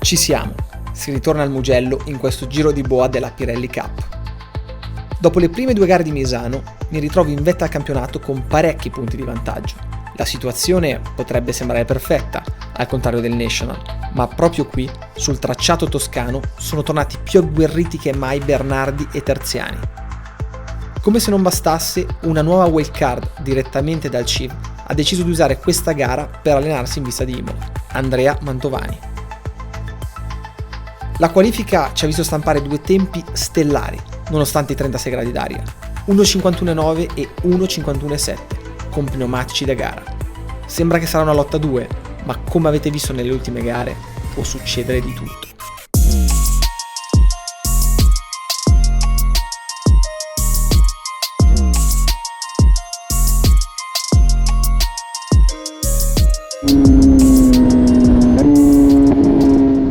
Ci siamo, si ritorna al Mugello in questo giro di boa della Pirelli Cup. Dopo le prime 2 gare di Misano, mi ritrovo in vetta al campionato con parecchi punti di vantaggio. La situazione potrebbe sembrare perfetta, al contrario del National, ma proprio qui, sul tracciato toscano, sono tornati più agguerriti che mai Bernardi e Terziani. Come se non bastasse, una nuova wildcard direttamente dal CIV ha deciso di usare questa gara per allenarsi in vista di Imola, Andrea Mantovani. La qualifica ci ha visto stampare 2 tempi stellari, nonostante i 36 gradi d'aria, 1.51.9 e 1.51.7, con pneumatici da gara. Sembra che sarà una lotta a 2, ma come avete visto nelle ultime gare, può succedere di tutto.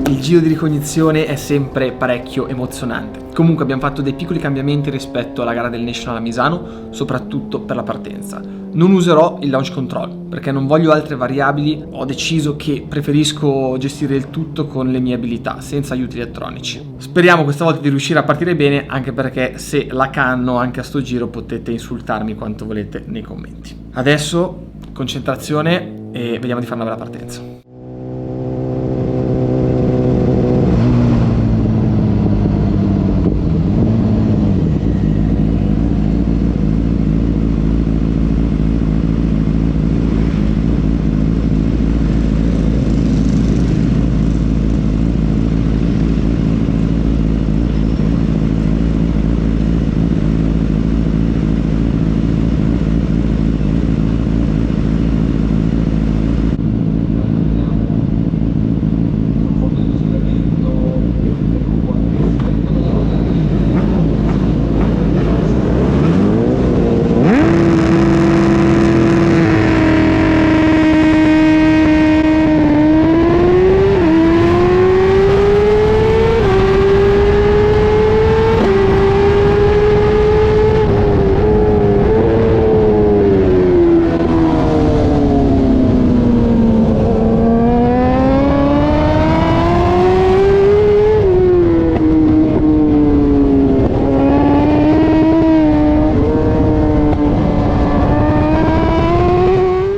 Il giro di ricognizione è sempre parecchio emozionante. Comunque abbiamo fatto dei piccoli cambiamenti rispetto alla gara del National a Misano, soprattutto per la partenza. Non userò il launch control perché non voglio altre variabili, ho deciso che preferisco gestire il tutto con le mie abilità, senza aiuti elettronici. Speriamo questa volta di riuscire a partire bene, anche perché se la canno anche a sto giro potete insultarmi quanto volete nei commenti. Adesso concentrazione e vediamo di fare una bella partenza.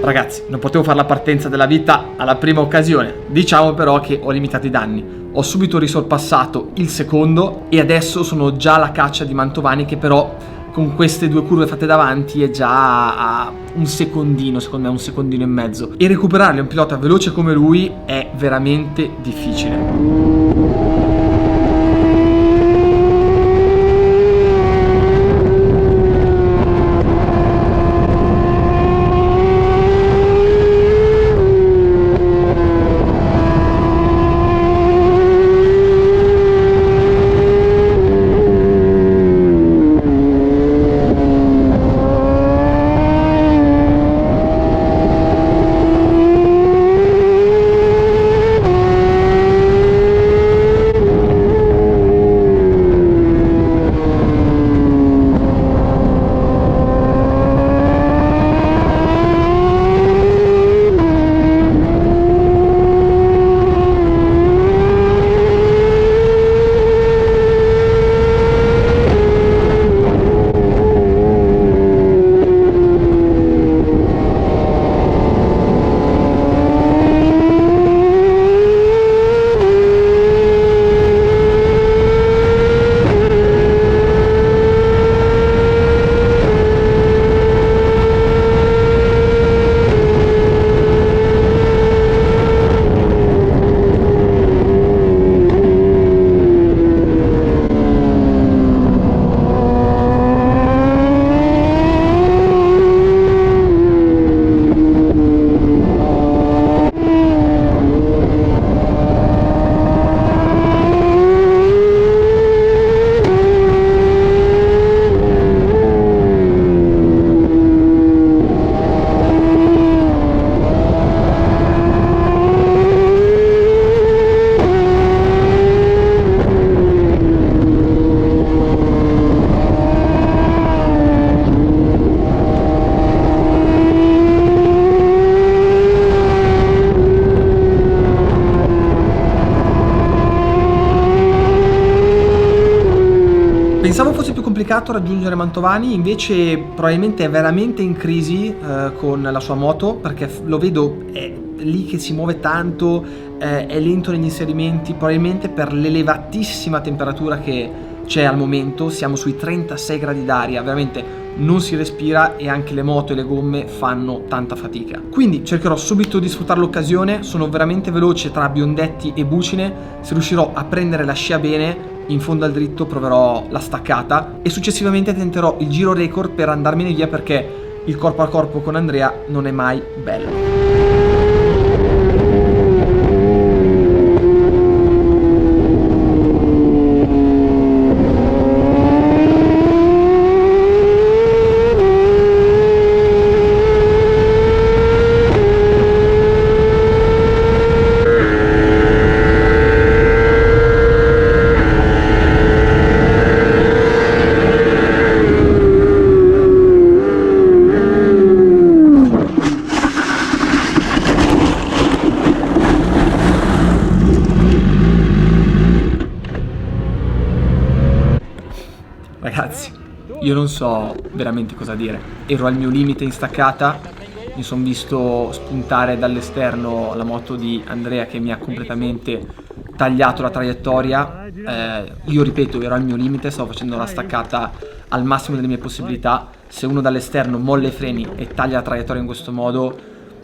Ragazzi, non potevo fare la partenza della vita alla prima occasione, diciamo però che ho limitato i danni. Ho subito risorpassato il secondo e adesso sono già alla caccia di Mantovani, che però con queste 2 curve fatte davanti è già a un secondino, secondo me 1,5 secondi. E recuperarle un pilota veloce come lui è veramente difficile. Pensavo fosse più complicato raggiungere Mantovani, invece probabilmente è veramente in crisi con la sua moto, perché lo vedo è lì che si muove tanto, è lento negli inserimenti, probabilmente per l'elevatissima temperatura che c'è al momento. Siamo sui 36 gradi d'aria, veramente non si respira e anche le moto e le gomme fanno tanta fatica. Quindi cercherò subito di sfruttare l'occasione, sono veramente veloce tra Biondetti e Bucine, se riuscirò a prendere la scia bene in fondo al dritto proverò la staccata e successivamente tenterò il giro record per andarmene via, perché il corpo a corpo con Andrea non è mai bello. Ragazzi, io non so veramente cosa dire. Ero al mio limite in staccata, mi sono visto spuntare dall'esterno la moto di Andrea che mi ha completamente tagliato la traiettoria. Io ripeto, ero al mio limite, stavo facendo la staccata al massimo delle mie possibilità. Se uno dall'esterno molla i freni e taglia la traiettoria in questo modo,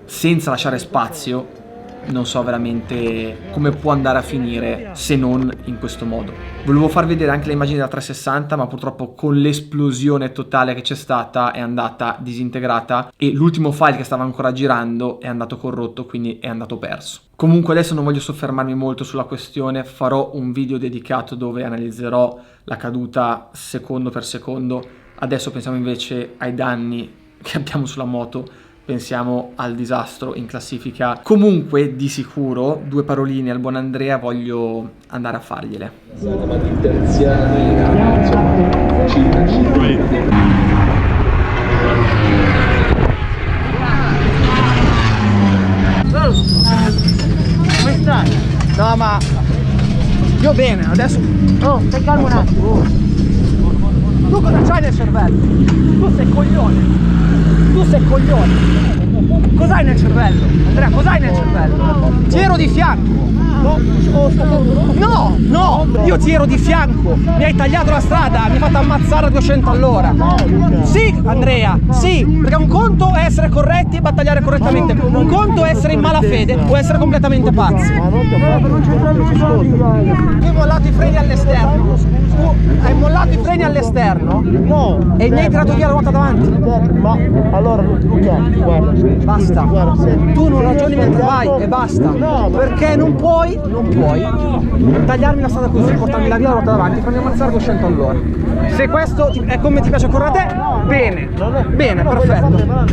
senza lasciare spazio, non so veramente come può andare a finire se non in questo modo. Volevo far vedere anche le immagini da 360, ma purtroppo con l'esplosione totale che c'è stata è andata disintegrata e l'ultimo file che stava ancora girando è andato corrotto, quindi è andato perso. Comunque adesso non voglio soffermarmi molto sulla questione, farò un video dedicato dove analizzerò la caduta secondo per secondo. Adesso pensiamo invece ai danni che abbiamo sulla moto, pensiamo al disastro in classifica. Comunque di sicuro 2 paroline al buon Andrea voglio andare a fargliele. Come stai? No, ma io bene, adesso. Oh, stai calmo un attimo. Tu cosa c'hai nel cervello? Tu sei coglione. Tu sei coglione. Cos'hai nel cervello? Andrea, cos'hai nel cervello? Ti ero di fianco. No, no, io ti ero di fianco. Mi hai tagliato la strada, mi hai fatto ammazzare a 200 all'ora. Sì, Andrea, sì, perché un conto è essere corretti e battagliare correttamente. Un conto è essere in malafede o essere completamente pazzi. Tu hai mollato i freni all'esterno. Tu hai mollato i freni all'esterno. No, e mi hai tirato via la ruota davanti. Ma allora Luca, guarda, Basta. Tu non ragioni mentre vai e basta. Perché non puoi tagliarmi la strada così, portarmi la via la ruota davanti, farmi ammazzare 200 all'ora. Se questo è come ti piace correre a te, bene, bene, perfetto.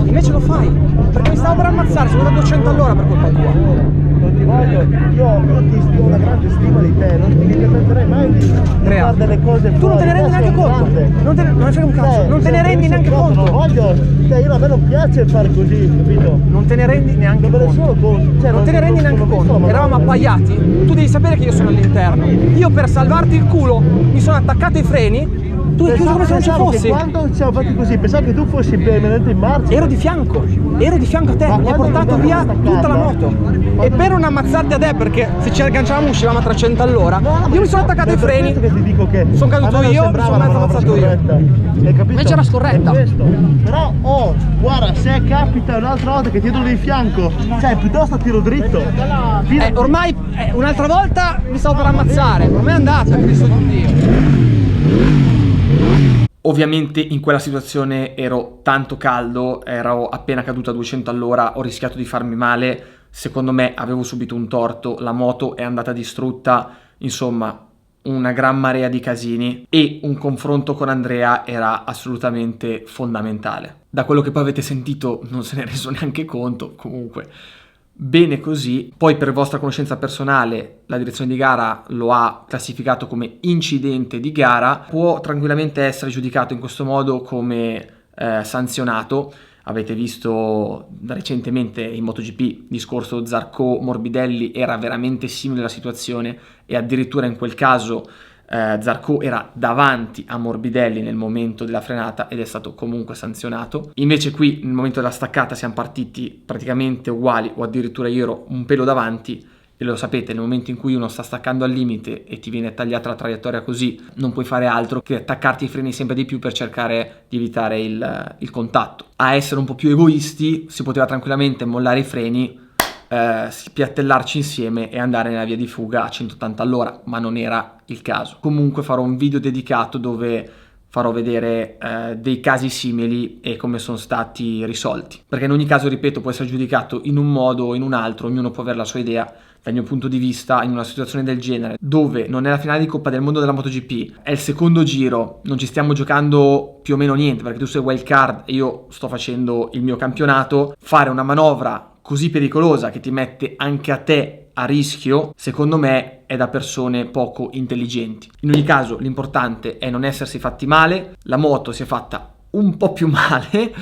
Invece lo fai, perché mi stavo per ammazzare, sono da 200 all'ora per colpa tua. Non ti voglio, io ti ho una grande stima di te, non ti permetterei mai di fare delle cose. Tu non te ne rendi neanche conto, non ne frega un cazzo, non te ne rendi neanche conto. Non voglio, a me non piace fare così, capito? Non te ne rendi neanche conto. Non te ne rendi neanche conto, eravamo appaiati, tu devi sapere che io sono all'interno. Io per salvarti il culo mi sono attaccato ai freni. Tu hai chiuso come se non ci fossi. Quando ci siamo fatti così, pensavo che tu fossi permanente in marcia. Ero di fianco a te, mi hai portato via tutta la moto. E per non ammazzarti a te, perché se ci agganciavamo uscivamo a 300 all'ora, io mi sono attaccato ai freni. Che ti dico che sono caduto io, mi sono mezzo ammazzato io. Hai capito? Invece era scorretta. Però, guarda, se capita un'altra volta che ti do di fianco, cioè piuttosto tiro dritto. Ormai un'altra volta mi stavo per ammazzare, ormai è andata, Cristo di Dio. Ovviamente in quella situazione ero tanto caldo, ero appena caduto a 200 all'ora, ho rischiato di farmi male, secondo me avevo subito un torto, la moto è andata distrutta, insomma una gran marea di casini e un confronto con Andrea era assolutamente fondamentale. Da quello che poi avete sentito non se ne è reso neanche conto, comunque bene così. Poi per vostra conoscenza personale la direzione di gara lo ha classificato come incidente di gara, può tranquillamente essere giudicato in questo modo come sanzionato. Avete visto recentemente in MotoGP discorso Zarco Morbidelli, era veramente simile la situazione e addirittura in quel caso Zarco era davanti a Morbidelli nel momento della frenata ed è stato comunque sanzionato. Invece qui nel momento della staccata siamo partiti praticamente uguali, o addirittura io ero un pelo davanti, e lo sapete, nel momento in cui uno sta staccando al limite e ti viene tagliata la traiettoria così, non puoi fare altro che attaccarti i freni sempre di più per cercare di evitare il contatto. A essere un po' più egoisti si poteva tranquillamente mollare i freni, spiattellarci insieme e andare nella via di fuga a 180 all'ora, ma non era il caso. Comunque farò un video dedicato dove farò vedere dei casi simili e come sono stati risolti, perché in ogni caso, ripeto, può essere giudicato in un modo o in un altro, ognuno può avere la sua idea. Dal mio punto di vista, in una situazione del genere, dove non è la finale di Coppa del Mondo della MotoGP, è il secondo giro, non ci stiamo giocando più o meno niente, perché tu sei wild card e io sto facendo il mio campionato, fare una manovra così pericolosa che ti mette anche a te a rischio, secondo me è da persone poco intelligenti. In ogni caso, l'importante è non essersi fatti male. La moto si è fatta un po' più male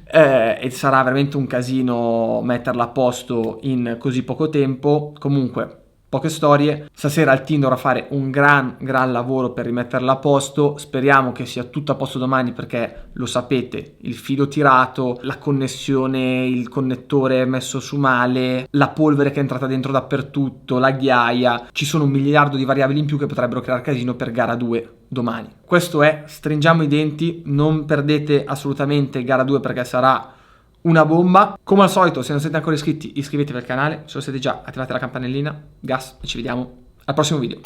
e sarà veramente un casino metterla a posto in così poco tempo. Comunque, poche storie. Stasera il team dovrà fare un gran lavoro per rimetterla a posto. Speriamo che sia tutto a posto domani, perché lo sapete, il filo tirato, la connessione, il connettore messo su male, la polvere che è entrata dentro dappertutto, la ghiaia, ci sono 1 miliardo di variabili in più che potrebbero creare casino per gara 2 domani. Questo è, stringiamo i denti, non perdete assolutamente gara 2 perché sarà una bomba. Come al solito, se non siete ancora iscritti, iscrivetevi al canale. Se lo siete già, attivate la campanellina. Gas, e ci vediamo al prossimo video.